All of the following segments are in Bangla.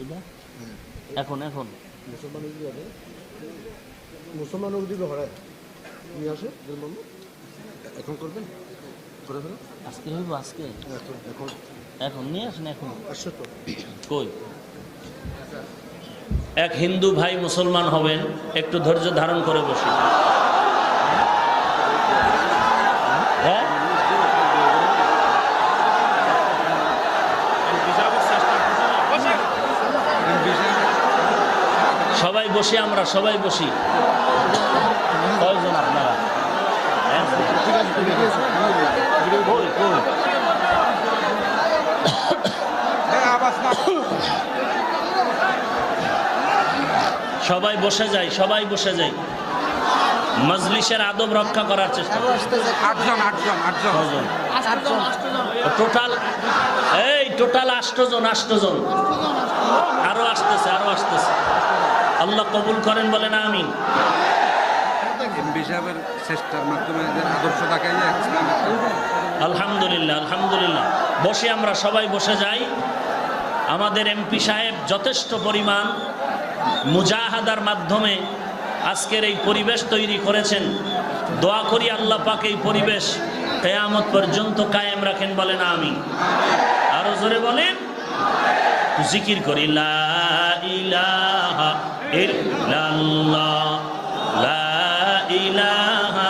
এটা এখন এখন মুসলমান দিবে হরায় নিয়ে আসে এখন করবেন করে ফেলো আজকে হইব আজকে এখন এখন নিয়ে আসেন এখন আসছে তো কই এক হিন্দু ভাই মুসলমান হবেন একটু ধৈর্য ধারণ করে বসে হ্যাঁ সবাই বসি আমরা সবাই বসি কয়জন আপনারা হ্যাঁ? কই, কই? সবাই বসে যাই সবাই বসে যাই মজলিসের আদব রক্ষা করার চেষ্টা টোটাল টোটাল 8 জন আরো আসতেছে আল্লাহ কবুল করেন বলেন আমিন আলহামদুলিল্লাহ আলহামদুলিল্লাহ বসে আমরা সবাই বসে যাই আমাদের এমপি সাহেব যথেষ্ট পরিমাণ মুজাহাদার মাধ্যমে আজকের এই পরিবেশ তৈরি করেছেন দোয়া করি আল্লাহ পাক এই পরিবেশ কিয়ামত পর্যন্ত কায়েম রাখেন বলেন আমিন আরো জোরে বলেন জিকির করি লা ইলাহা ইল্লাল্লাহ লা ইলাহা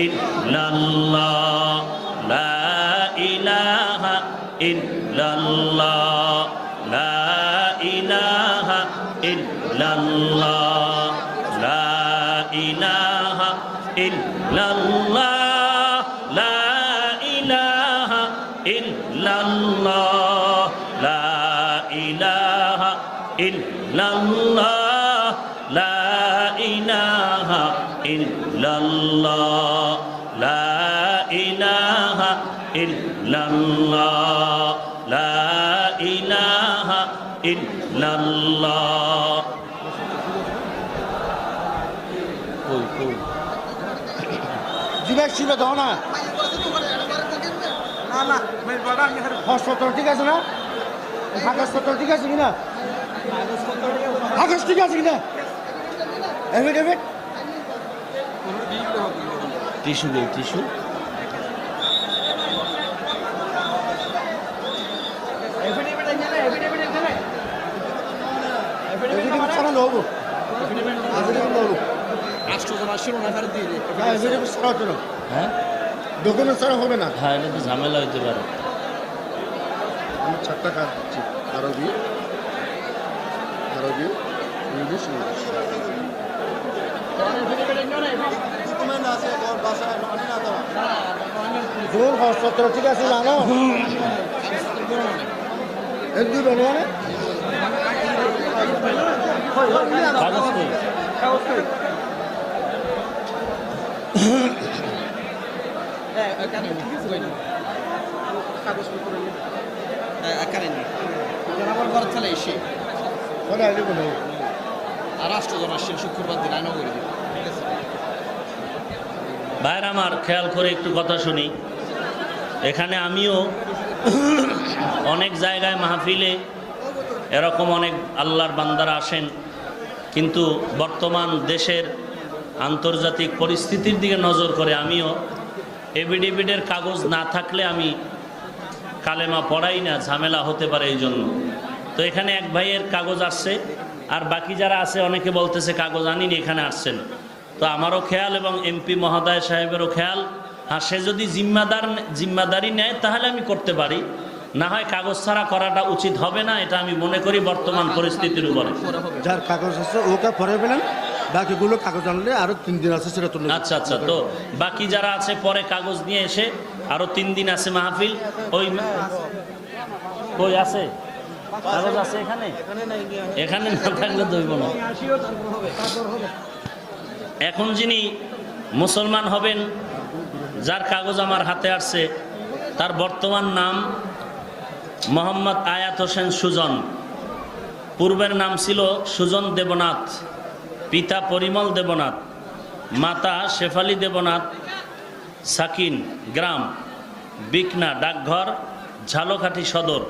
ইল্লাল্লাহ লা ইলাহা ইল্লাল্লাহ লা ইলাহা ইল্লাল্লাহ লা ইলাহা ইল্লাল্লাহ লা ইলাহা ইল্লাল্লাহ লা ইলাহা ইল্লাল্লাহ লা ইলাহা ইল্লাল্লাহ লা ইলাহা ইল্লাল্লাহ লা ইলাহা ইল্লাল্লাহ কই কই দিবেক শিবে দাও না না হসপিটাল ঠিক আছে না কাগজপত্র ঠিক আছে কিনা কাগজ ঠিক আছে কিনা এফিডেভিট টিস্যু দেই টিস্যু এফিডেভিট ছাড়া হবো এফিডেভিট হবো এফিডেভিট ছাড়া হতো না হ্যাঁ ডকুমেন্ট ছাড়া হবে না হ্যাঁ এটা তো ঝামেলা হইতে পারে আমি 4টা কাজ দিচ্ছি আরবি ইংলিশ জোর হসপিটাল ঠিক আছে জানো এক দুই বানিয়ে কাগজ কই আমার ঘর চলে এসে আর 8 জন আসছেন শুক্রবার দিন আইনও করে দিন ভাইয়ের আমার খেয়াল করে একটু কথা শুনি এখানে আমিও অনেক জায়গায় মাহফিলে এরকম অনেক আল্লাহর বান্দারা আসেন কিন্তু বর্তমান দেশের আন্তর্জাতিক পরিস্থিতির দিকে নজর করে আমিও এফিডেভিটের কাগজ না থাকলে আমি কালেমা পড়াই না ঝামেলা হতে পারে এই জন্য তো এখানে এক ভাইয়ের কাগজ আসছে আর বাকি যারা আছে অনেকে বলতেছে কাগজ আনিনি এখানে আসছেন তো আমারও খেয়াল এবং এমপি মহোদয় সাহেবেরও খেয়াল হ্যাঁ সে যদি জিম্মাদারি নেয় তাহলে আমি করতে পারি না হয় কাগজ ছাড়া করাটা উচিত হবে না এটা আমি মনে করি বর্তমান পরিস্থিতির উপরে যার কাগজ আছে ওকে পরে পেলেন বাকিগুলো কাগজ আনলে আরো 3 দিন আছে সেটা তুলে আচ্ছা আচ্ছা তো বাকি যারা আছে পরে কাগজ নিয়ে এসে আরো 3 দিন আছে মাহফিল ওই কই আছে কাগজ আছে এখানে না থাকলে দইব না এখন যিনি মুসলমান হবেন যার কাগজ আমার হাতে আসছে তার বর্তমান নাম মোহাম্মদ আয়াত হোসেন সুজন পূর্বের নাম ছিল সুজন দেবনাথ পিতা পরিমল দেবনাথ মাতা শেফালি দেবনাথ সাকিন গ্রাম বিকনা ডাকঘর ঝালকাঠি সদর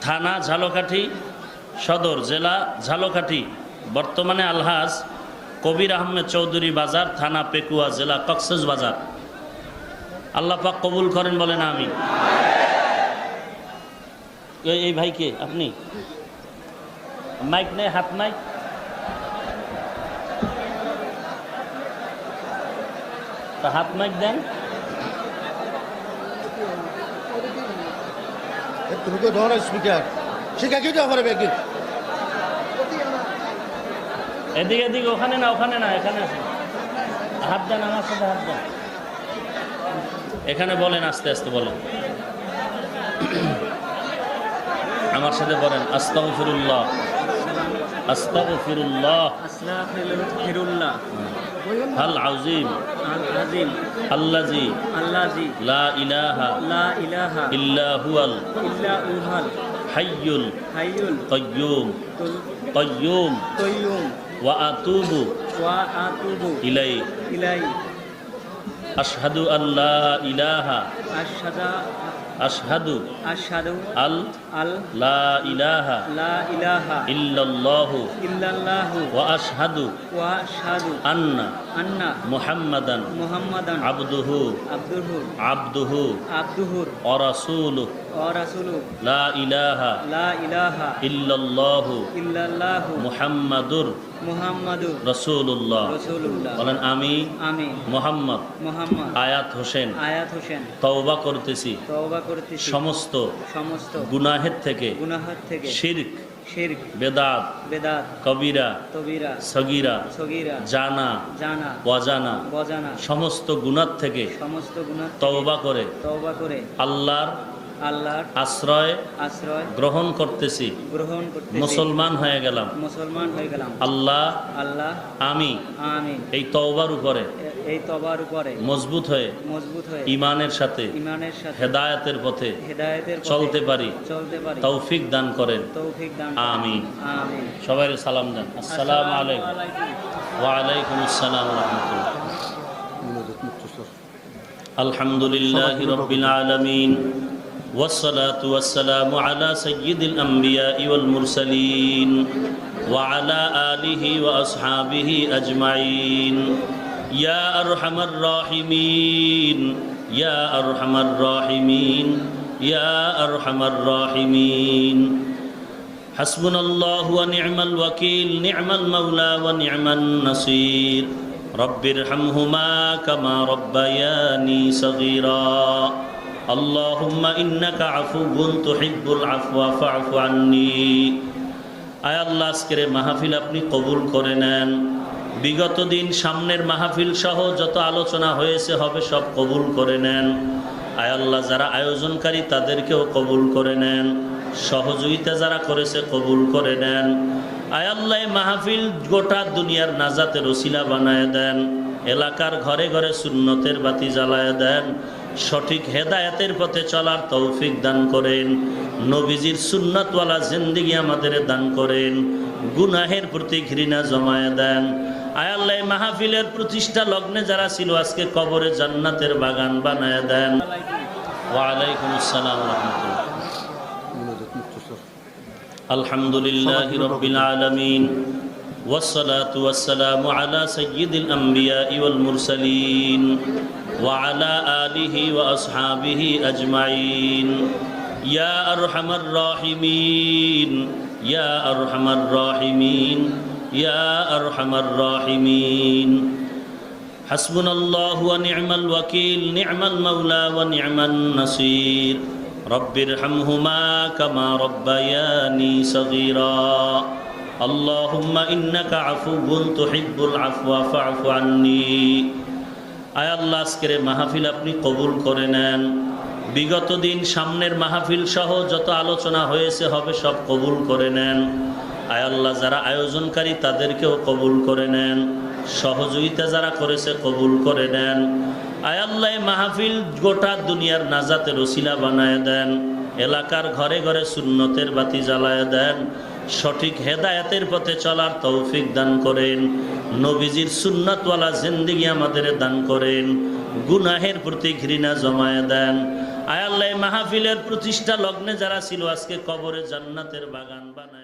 থানা ঝালকাঠি সদর, জেলা ঝালকাঠি, বর্তমানে আলহাজ কবির আহমেদ চৌধুরী বাজার, থানা পেকুয়া, জেলা কক্সবাজার। আল্লাহ পাক কবুল করেন, বলেন আমি। এই ভাইকে আপনি মাইক নেই, হাত মাইক। তা হাত মাইক দেন। তুমি তো ধরো স্পিকার শিখা কি যাওয়া পারবে কি? এদিকে এদিকে, ওখানে না, ওখানে না, এখানে আসেন। হাত দেন, আমার সাথে হাত দেন। এখানে বলেন, আস্তে আস্তে বলেন, আমার সাথে বলেন, আস্তাগফিরুল্লাহ আস্তাগফিরুল্লাহ আস্তাগফিরুল্লাহ আল আযীম আযীম আল্লাযী আল্লাযী লা ইলাহা লা ইলাহা ইল্লা হুয়াল ইল্লা হুয়াল হাইয়ুল হাইয়ুল কাইয়্যুম কাইয়্যুম ওয়া আতুবু ওয়া আতুবু ইলাইহি আশহাদু আল্লা ইলাহা আশহাদু আল লা ইলাহা ইল্লাল্লাহু ওয়া আশহাদু আন্না মুহাম্মাদান আবদুহু ওয়া রাসূলুহু লা ইলাহা ইল্লাল্লাহু মুহাম্মাদুর রাসূলুল্লাহ। বলেন আমি মুহাম্মদ আয়াত হোসেন তওবা করতেছি সমস্ত গুনাহের থেকে শিরক বেদাত কবিরা সগীরা জানা অজানা সমস্ত গুনাহ থেকে তওবা করে আল্লাহর আশ্রয় গ্রহণ করতেছি, মুসলমান হয়ে গেলাম। আল্লাহ আমি এই তওবার উপরে মজবুত হয়ে ঈমানের সাথে হেদায়েতের পথে চলতে পারি, তৌফিক দান করেন, আমিন। সবাই সালাম দেন, আসসালামু আলাইকুম। ওয়া আলাইকুম আসসালাম ওয়া রাহমাতুল্লাহ। আলহামদুলিল্লাহি রাব্বিল আলামিন والصلاة والسلام على سيد الأنبياء والمرسلين وعلى آله وأصحابه أجمعين يا أرحم الراحمين يا أرحم الراحمين يا أرحم الراحمين حسبنا الله ونعم الوكيل نعم المولى ونعم النصير رب ارحمهما كما ربياني صغيرا اللهم إنك عفو تحب العفو فاعف عني। আয় আল্লাহ, আজকের মাহফিল আপনি কবুল করে নেন। বিগত দিন, সামনের মাহফিল সহ যত আলোচনা হয়েছে হবে সব কবুল করে নেন। আয় আল্লাহ, যারা আয়োজনকারী তাদেরকেও কবুল করে নেন, সহযোগিতা যারা করেছে কবুল করে নেন। আয় আল্লাহ, মাহফিল গোটা দুনিয়ার নাজাতের ওসিলা বানায় দেন, এলাকার ঘরে ঘরে সুন্নতের বাতি জ্বালায় দেন, সঠিক হেদায়েতের পথে চলার তৌফিক দান করেন, নবীজির সুন্নাতওয়ালা জিন্দেগি আমাদের দান করেন, গুনাহের প্রতি ঘৃণা জমায়ে দেন। আয় আল্লাহ, মাহফিলের প্রতিষ্ঠা লগ্নে যারা ছিল আজকে কবরে জান্নাতের বাগান বানায় দেন। ওয়া আলাইকুম আসসালাম ওয়া রাহমাতুল্লাহ। আলহামদুলিল্লাহি রাব্বিল আলামিন والصلاة والسلام على سيد الأنبياء والمرسلين وعلى آله وأصحابه أجمعين يا أرحم الراحمين يا أرحم الراحمين يا أرحم الراحمين حسبنا الله ونعم الوكيل نعم المولى ونعم النصير رب ارحمهما كما ربياني صغيرا اللهم إنك عفو تحب العفو فاعف عني। আয় আল্লাহ, আজকের মাহফিল আপনি কবুল করে নেন। বিগত দিন, সামনের মাহফিল সহ যত আলোচনা হয়েছে হবে সব কবুল করে নেন। আয় আল্লাহ, যারা আয়োজনকারী তাদেরকেও কবুল করে নেন, সহযোগিতা যারা করেছে কবুল করে নেন। আয় আল্লাহ, মাহফিল গোটা দুনিয়ার নাজাতের ওসিলা বানায় দেন, এলাকার ঘরে ঘরে সুন্নতের বাতি জ্বালায় দেন, সঠিক হেদায়েতের পথে চলার তৌফিক দান করেন, নবীজির সুন্নাতওয়ালা জিন্দেগি আমাদের দান করেন, গুনাহের প্রতি ঘৃণা জমায়ে দেন। আয় আল্লাহ, মাহফিলের প্রতিষ্ঠা লগ্নে যারা ছিল আজকে কবরে জান্নাতের বাগান বানায়